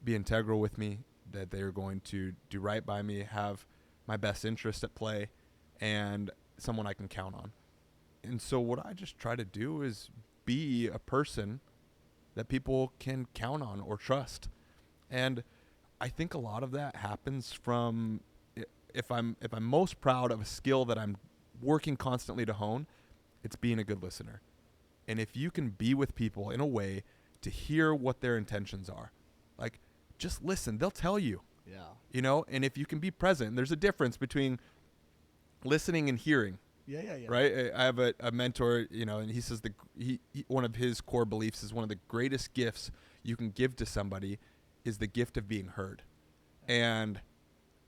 be integral with me, that they're going to do right by me, have my best interest at play, and someone I can count on? And so what I just try to do is be a person that people can count on or trust. And I think a lot of that happens from, if I'm most proud of a skill that I'm working constantly to hone, it's being a good listener. And if you can be with people in a way to hear what their intentions are, like, just listen, they'll tell you. Yeah. And if you can be present, there's a difference between listening and hearing. Yeah. Right? I have a mentor, and he says one of his core beliefs is one of the greatest gifts you can give to somebody is the gift of being heard. And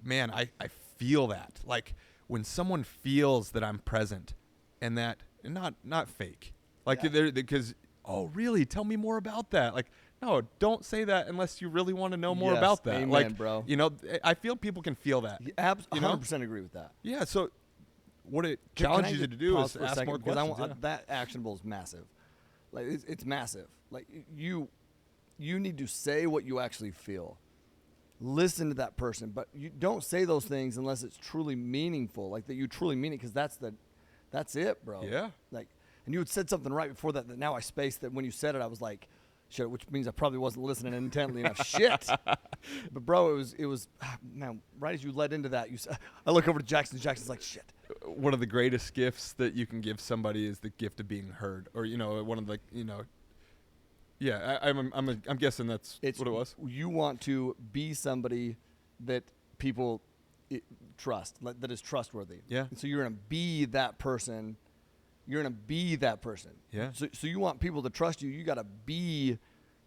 man, I feel that. Like, when someone feels that I'm present and that, and not fake, like, because, oh really, tell me more about that. Like, no, don't say that unless you really want to know more about that. Amen, like, bro. I feel people can feel that. 100% agree with that. Yeah. So what it Can I challenges you just to do pause is for a ask second? more Because questions. Yeah. that actionable is massive. Like it's massive. Like you need to say what you actually feel. Listen to that person, but you don't say those things unless it's truly meaningful, like that you truly mean it, because that's it, bro. Yeah. Like, and you had said something right before that now I spaced that when you said it, I was like, shit, which means I probably wasn't listening intently enough. Shit. But bro, it was man, right as you led into that, I look over to Jackson. Jackson's like, shit. One of the greatest gifts that you can give somebody is the gift of being heard, or one of the yeah. I'm guessing that's what it was. You want to be somebody that people trust, that is trustworthy. Yeah. And so you're gonna be that person. You're gonna be that person. Yeah. So you want people to trust you. You gotta be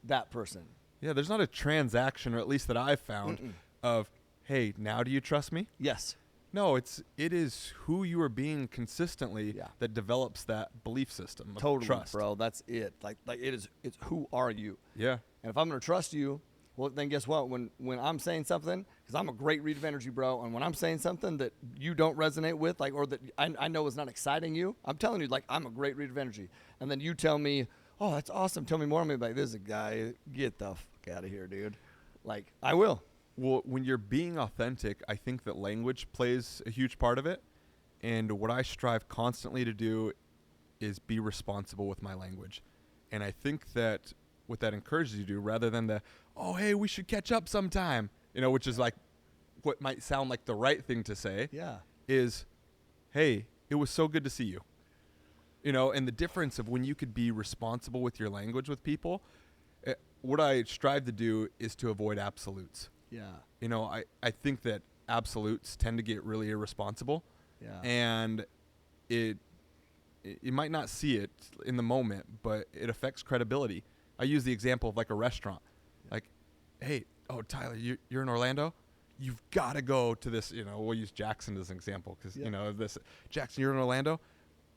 that person. Yeah. There's not a transaction, or at least that I've found, of, hey, now do you trust me? Yes. No, it is who you are being consistently that develops that belief system of Totally, trust. bro. That's it. Like it's who are you? Yeah. And if I'm gonna trust you, well, then guess what? When I'm saying something, because I'm a great read of energy, bro, and when I'm saying something that you don't resonate with, like, or that I know is not exciting you, I'm telling you, like, I'm a great read of energy. And then you tell me, oh, that's awesome. Tell me more. I'm gonna be like, this is a guy. Get the fuck out of here, dude. Like, I will. Well, when you're being authentic, I think that language plays a huge part of it. And what I strive constantly to do is be responsible with my language. And I think that what that encourages you to do, rather than oh, hey, we should catch up sometime, which is like what might sound like the right thing to say, is, hey, it was so good to see you. And the difference of when you could be responsible with your language with people, what I strive to do is to avoid absolutes. Yeah. I think that absolutes tend to get really irresponsible. Yeah. And you might not see it in the moment, but it affects credibility. I use the example of like a restaurant. Like, hey, oh, Tyler, you're in Orlando? You've got to go to this, we'll use Jackson as an example because, this. Jackson, you're in Orlando?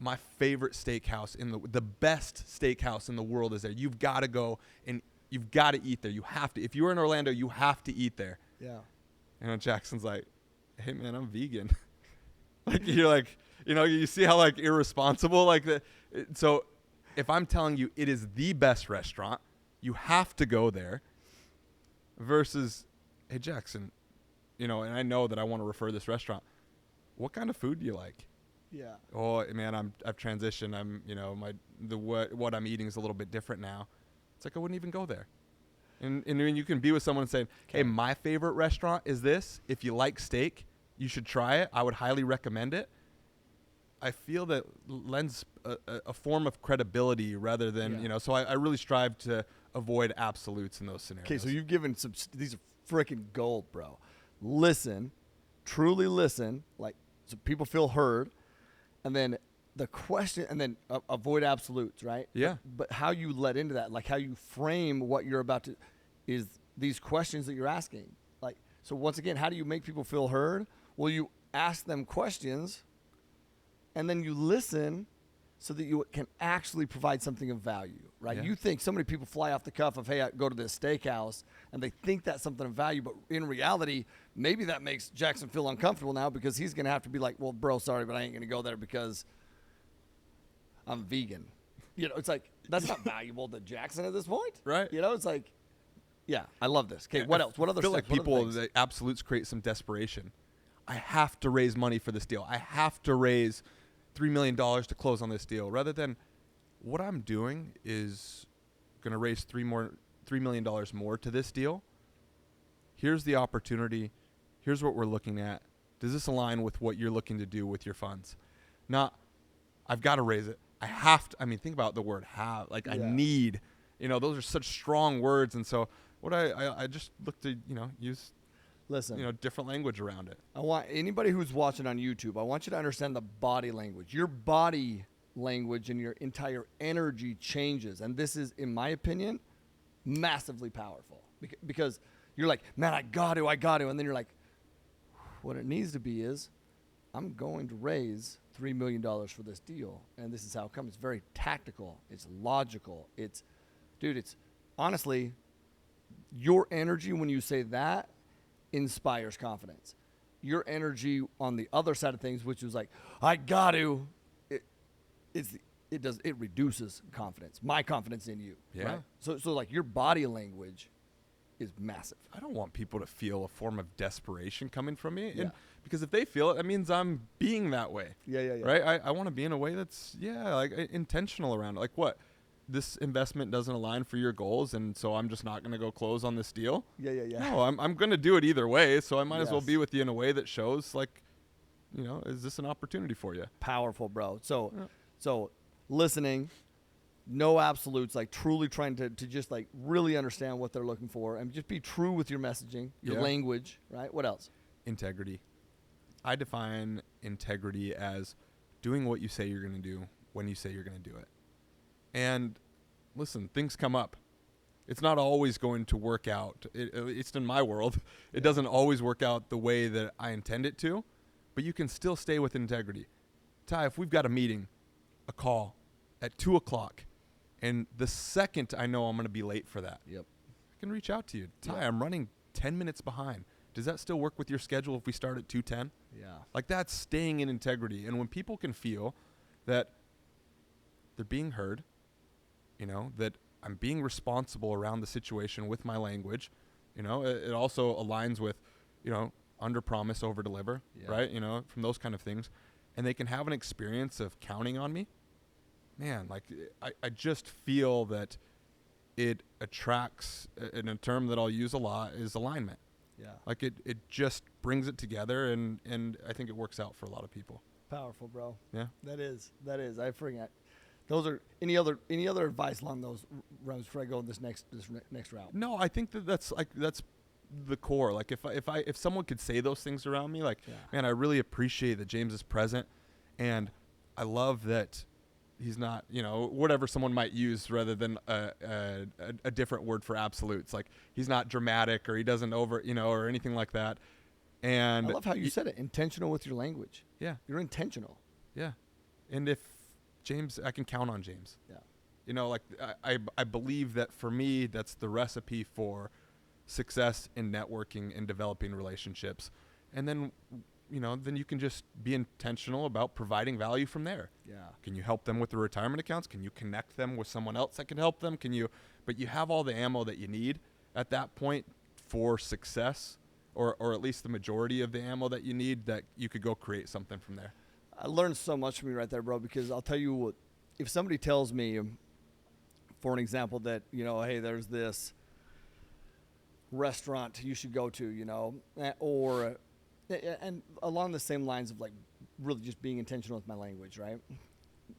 My favorite steakhouse, the best steakhouse in the world is there. You've got to go and you've got to eat there. You have to. If you're in Orlando, you have to eat there. Yeah. Jackson's like, hey, man, I'm vegan. Like, you're like, you see how, like, irresponsible, like, that. So if I'm telling you it is the best restaurant, you have to go there, versus, hey, Jackson, and I know that I want to refer this restaurant. What kind of food do you like? Yeah. Oh, man, I've transitioned. I'm, what I'm eating is a little bit different now. It's like I wouldn't even go there. And when you can be with someone and say, hey, my favorite restaurant is this. If you like steak, you should try it. I would highly recommend it. I feel that lends a form of credibility rather than, so I really strive to avoid absolutes in those scenarios. Okay, so you've given these are freaking gold, bro. Listen, truly listen, like, so people feel heard, and then the question, and then avoid absolutes, right? Yeah. But how you let into that, like how you frame what you're about to, is these questions that you're asking. Like, so once again, how do you make people feel heard? Well, you ask them questions, and then you listen so that you can actually provide something of value, right? Yeah. You think so many people fly off the cuff of, hey, I go to this steakhouse, and they think that's something of value, but in reality, maybe that makes Jackson feel uncomfortable now because he's going to have to be like, well, bro, sorry, but I ain't going to go there because I'm vegan. It's like, that's not valuable to Jackson at this point. Right. It's like, yeah, I love this. Okay, what else? What other I feel steps? like What other people, things? the absolutes create some desperation. I have to raise money for this deal. I have to raise $3 million to close on this deal, rather than what I'm doing is going to raise $3 million more to this deal. Here's the opportunity. Here's what we're looking at. Does this align with what you're looking to do with your funds? Not, I've got to raise it. I have to. I mean, think about the word have. Like, I need. Those are such strong words. And so what I just look to, use, different language around it. I want anybody who's watching on YouTube, I want you to understand the body language. Your body language and your entire energy changes. And this is, in my opinion, massively powerful. Because you're like, man, I got to. And then you're like, what it needs to be is, I'm going to raise $3 million for this deal. And this is how it comes. It's very tactical. It's logical. It's honestly, your energy when you say that inspires confidence. your energy on the other side of things, which was like, I got to, it reduces confidence, my confidence in you. Yeah. Right? So like your body language is massive. I don't want people to feel a form of desperation coming from me. Yeah. And because if they feel it, that means I'm being that way. Yeah. Right? I want to be in a way that's, like intentional around it. Like what? This investment doesn't align for your goals, and so I'm just not going to go close on this deal. Yeah. No, I'm going to do it either way, so I might as well Yes. be with you in a way that shows, like, is this an opportunity for you? Powerful, bro. So, Yeah. so listening, no absolutes, like truly trying to just like really understand what they're looking for and just be true with your messaging, your Yeah. language, right? What else? Integrity. I define integrity as doing what you say you're going to do when you say you're going to do it. And listen, things come up. It's not always going to work out. At least in my world, it doesn't always work out the way that I intend it to, but you can still stay with integrity. Ty, if we've got a meeting, a call at 2 o'clock, and the second I know I'm going to be late for that, Yep. I can reach out to you. Ty, Yeah. I'm running 10 minutes behind. Does that still work with your schedule if we start at 2:10? Yeah. Like, that's staying in integrity. And when people can feel that they're being heard, that I'm being responsible around the situation with my language, it also aligns with, under promise, over deliver, Yeah. right? From those kind of things. And they can have an experience of counting on me. Man, like, I just feel that it attracts, and a term that I'll use a lot is alignment. Yeah. Like, it just brings it together, and I think it works out for a lot of people. Powerful, bro. Yeah. That is. I forget. Those are any other advice along those routes before I go this next route? No, I think that's the core. Like, if someone could say those things around me, like, Yeah. man, I really appreciate that James is present, and I love that he's not, whatever someone might use rather than a different word for absolutes. Like, he's not dramatic, or he doesn't or anything like that. And I love how you said it. Intentional with your language. Yeah. You're intentional. Yeah. And if James, I can count on James. Yeah. Like, I believe that for me, that's the recipe for success in networking and developing relationships. And then, then you can just be intentional about providing value from there. Yeah. Can you help them with the retirement accounts? Can you connect them with someone else that can help them? But you have all the ammo that you need at that point for success, or at least the majority of the ammo that you need, that you could go create something from there. I learned so much from you right there, bro, because I'll tell you what, if somebody tells me, for an example, that, hey, there's this restaurant you should go to, or, and along the same lines of like really just being intentional with my language, right?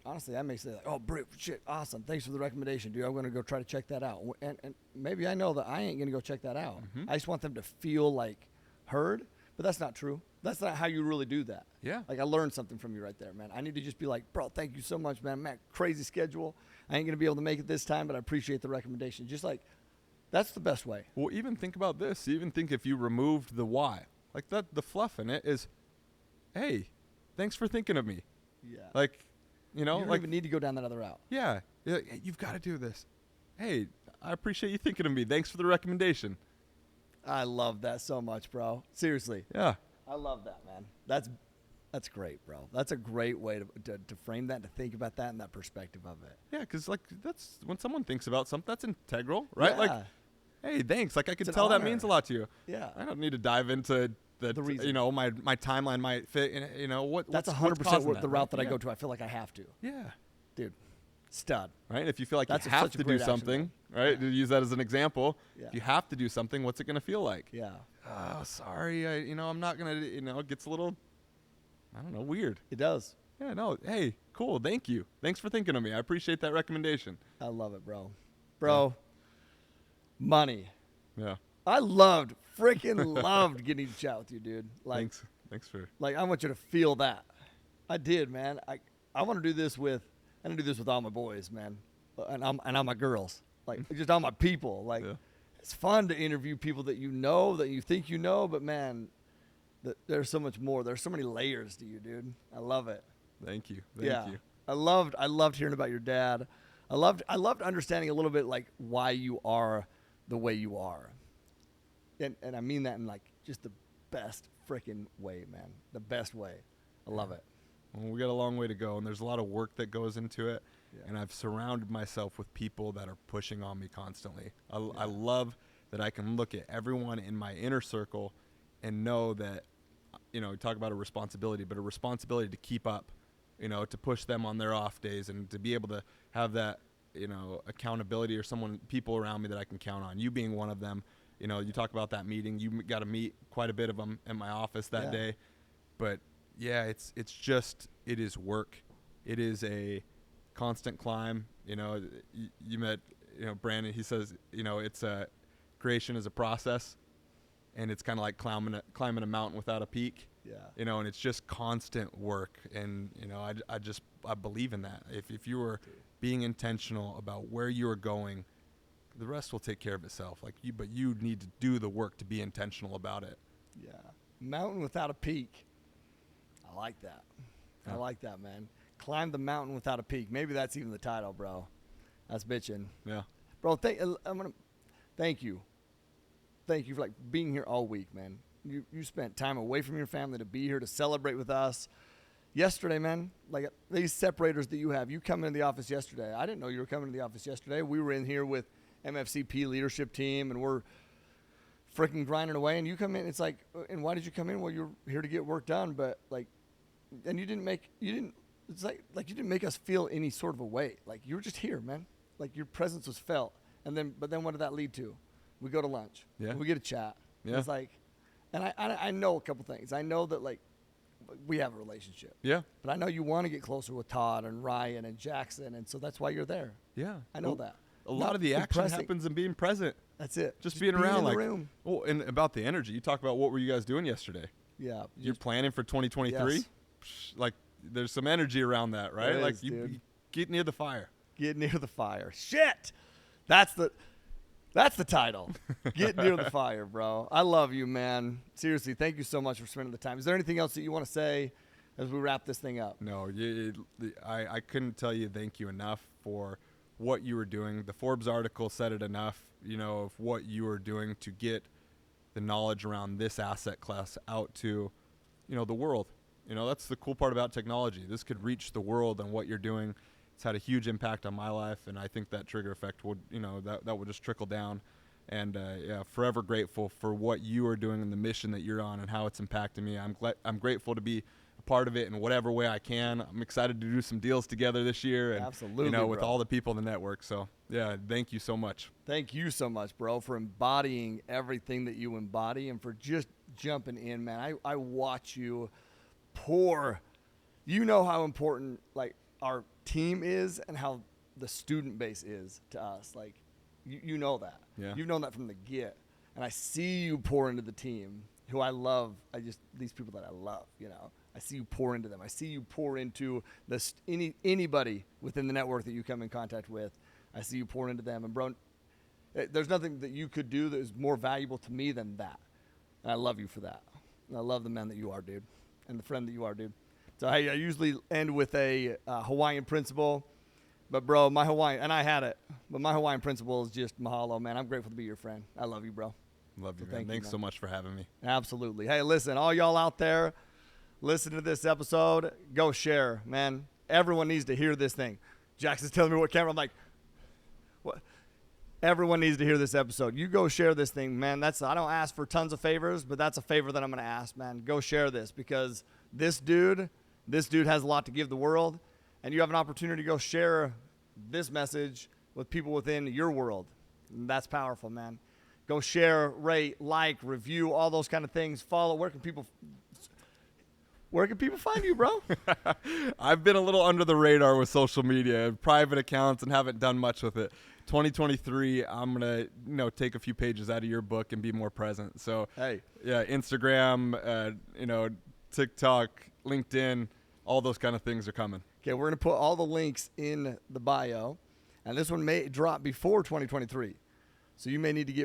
Honestly, I may say like, oh, Britt, shit, awesome. Thanks for the recommendation, dude. I'm going to go try to check that out. And maybe I know that I ain't going to go check that out. Mm-hmm. I just want them to feel like heard, but that's not true. That's not how you really do that. Yeah. Like, I learned something from you right there, man. I need to just be like, bro, thank you so much, man. Man, crazy schedule. I ain't going to be able to make it this time, but I appreciate the recommendation. Just like, that's the best way. Well, even think about this. Even think if you removed the why. Like, that, the fluff in it is, hey, thanks for thinking of me. Yeah. Like, you don't like, even need to go down that other route. yeah, hey, you've got to do this. Hey, I appreciate you thinking of me. Thanks for the recommendation. I love that so much, bro. Seriously. Yeah. I love that, man. That's great, bro. That's a great way to frame that, to think about that and that perspective of it. Yeah, because, like, that's when someone thinks about something, that's integral, right? Yeah. Like, hey, thanks. Like, I can It's an tell that honor. means a lot to you. Yeah. I don't need to dive into the reason. my timeline might fit, what. That's what's 100% causing the route that I Yeah. go to. I feel like I have to. Yeah. Dude, stud. Right? If you feel like That's you have such a to do great action something, plan. right? Yeah. To use that as an example, Yeah. if you have to do something, what's it going to feel like? Yeah. Oh, sorry. I'm not going to, it gets a little, I don't know, weird. It does. Yeah, no. Hey, cool. Thank you. Thanks for thinking of me. I appreciate that recommendation. I love it, bro. Bro, money. Yeah. I freaking loved getting to chat with you, dude. Like, Thanks for. Like, I want you to feel that. I did, man. I want to do this with all my boys, man, and all my girls, like just all my people. Like, Yeah. it's fun to interview people that you think you know, but man, there's so much more. There's so many layers to you, dude. I love it. Thank you. Thank you. I loved hearing about your dad. I loved understanding a little bit like why you are the way you are, and I mean that in like just the best freaking way, man. The best way. I love it. Well, we got a long way to go, and there's a lot of work that goes into it. Yeah. And I've surrounded myself with people that are pushing on me constantly. I love that I can look at everyone in my inner circle and know that, you know, talk about a responsibility, but a responsibility to keep up, you know, to push them on their off days and to be able to have that, you know, accountability or people around me that I can count on. You being one of them. You know, you talk about that meeting. You got to meet quite a bit of them in my office that day. But, yeah, it is work. It is a constant climb. You know, you met, you know, Brandon. He says, you know, creation is a process, and it's kind of like climbing a mountain without a peak. Yeah. You know, and it's just constant work. And, you know, I believe in that. If you were being intentional about where you are going, the rest will take care of itself. But you need to do the work to be intentional about it. Yeah. Mountain without a peak. I like that. Yeah. I like that, man. Climb the mountain without a peak. Maybe that's even the title, bro. That's bitching. Yeah. Bro, thank you. Thank you for being here all week, man. You spent time away from your family to be here to celebrate with us. Yesterday, man, these separators that you have, you come into the office yesterday. I didn't know you were coming to the office yesterday. We were in here with MFCP leadership team, and we're freaking grinding away. And you come in, it's like, and why did you come in? Well, you're here to get work done, but and you didn't make us feel any sort of a way. You were just here, man. Your presence was felt. But then what did that lead to? We go to lunch. Yeah. We get a chat. Yeah. It's and I know a couple things. I know that we have a relationship. Yeah. But I know you want to get closer with Todd and Ryan and Jackson, and so that's why you're there. Yeah. I know that. A lot of the action happens in being present. That's it. Just being around, in the room. Well, and about the energy. You talk about what were you guys doing yesterday? Yeah. You're planning for 2023. Yes. There's some energy around that, right? There is, you get near the fire. Get near the fire. Shit. That's the title. Get near the fire, bro. I love you, man. Seriously, thank you so much for spending the time. Is there anything else that you want to say as we wrap this thing up? No, I couldn't tell you thank you enough for what you were doing. The Forbes article said it enough, you know, of what you were doing to get the knowledge around this asset class out to, you know, the world. You know, that's the cool part about technology. This could reach the world, and what you're doing, it's had a huge impact on my life, and I think that trigger effect would, you know, that would just trickle down. And forever grateful for what you are doing and the mission that you're on and how it's impacting me. I'm grateful to be a part of it in whatever way I can. I'm excited to do some deals together this year, and absolutely, you know, with bro. all the people in the network. So yeah, thank you so much. Thank you so much, bro, for embodying everything that you embody and for just jumping in, man. I watch you pour. You know how important our team is and how the student base is to us. You know that. Yeah. You've known that from the get. And I see you pour into the team, who I love. These people that I love, you know. I see you pour into them. I see you pour into anybody within the network that you come in contact with. I see you pour into them. And, bro, there's nothing that you could do that is more valuable to me than that. And I love you for that. And I love the man that you are, dude, and the friend that you are, dude. So, hey, I usually end with a Hawaiian principle. But, bro, my Hawaiian, and I had it, but my Hawaiian principle is just mahalo, man. I'm grateful to be your friend. I love you, bro. Love you, So man. Thanks so much for having me. Absolutely. Hey, listen, all y'all out there, listen to this episode. Go share, man. Everyone needs to hear this thing. Jackson's telling me what camera. I'm like, what? Everyone needs to hear this episode. You go share this thing, man. I don't ask for tons of favors, but that's a favor that I'm going to ask, man. Go share this, because this dude has a lot to give the world, and you have an opportunity to go share this message with people within your world. And that's powerful, man. Go share, rate, review, all those kind of things. Follow. Where can people find you, bro? I've been a little under the radar with social media, private accounts, and haven't done much with it. 2023, I'm going to, take a few pages out of your book and be more present. So, hey, yeah, Instagram, TikTok, LinkedIn, all those kind of things are coming. Okay, we're going to put all the links in the bio, and this one may drop before 2023. So you may need to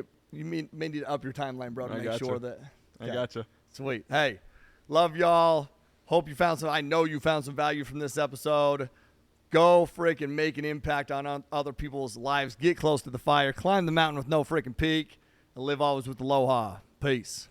up your timeline, bro, to make sure that. Okay. I gotcha. Sweet. Hey, love y'all. Hope you found I know you found some value from this episode. Go freaking make an impact on other people's lives. Get close to the fire. Climb the mountain with no freaking peak. and live always with aloha. Peace.